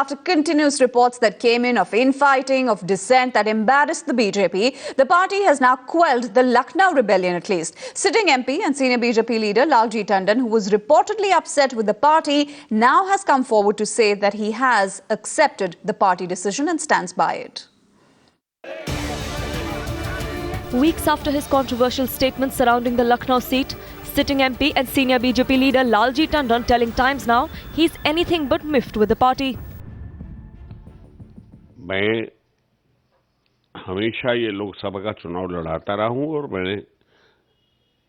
After continuous reports that came in of infighting, of dissent that embarrassed the BJP, the party has now quelled the Lucknow rebellion at least. Sitting MP and senior BJP leader Lalji Tandon, who was reportedly upset with the party, now has come forward to say that he has accepted the party decision and stands by it. Weeks after his controversial statements surrounding the Lucknow seat, sitting MP and senior BJP leader Lalji Tandon telling Times Now he's anything but miffed with the party. मैं हमेशा ये लोकसभा का चुनाव लड़ाता रहा हूं और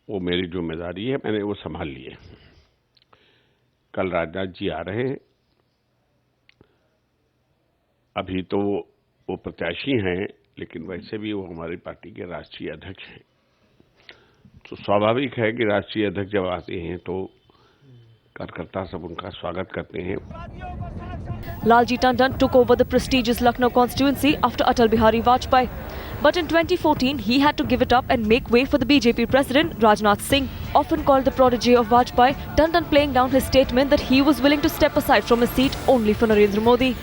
वो मेरी जिम्मेदारी है, मैंने वो संभाल ली है। कल राजनाथ जी आ रहे हैं। अभी तो वो प्रत्याशी हैं, लेकिन वैसे भी वो हमारी पार्टी के राष्ट्रीय अध्यक्ष हैं। तो स्वाभाविक है कि राष्ट्रीय अध्यक्ष जब आते हैं तो कार्यकर्ता सब उनका स्वागत करते हैं। Lalji Tandon took over the prestigious Lucknow constituency after Atal Bihari Vajpayee. But in 2014, he had to give it up and make way for the BJP president, Rajnath Singh. Often called the protege of Vajpayee, Tandon playing down his statement that he was willing to step aside from his seat only for Narendra Modi.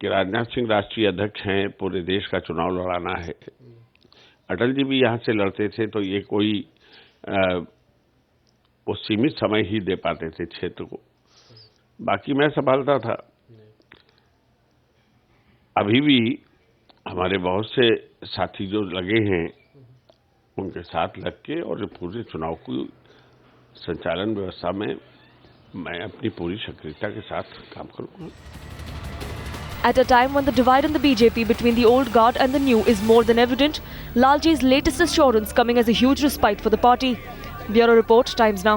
कि राजनाथ सिंह राष्ट्रीय अध्यक्ष हैं, पूरे देश का चुनाव लड़ाना है। अटल जी भी यहाँ से लड़ते थे तो ये कोई वो सीमित समय ही दे पाते थे क्षेत्र को, बाकी मैं संभालता था। अभी भी हमारे बहुत से साथी जो लगे हैं उनके साथ लग के और पूरे चुनाव की संचालन व्यवस्था में मैं अपनी पूरी सक्रियता के साथ काम करूंगा। At a time when the divide in the BJP between the old guard and the new is more than evident, Lalji's latest assurance coming as a huge respite for the party. Bureau Report, Times Now.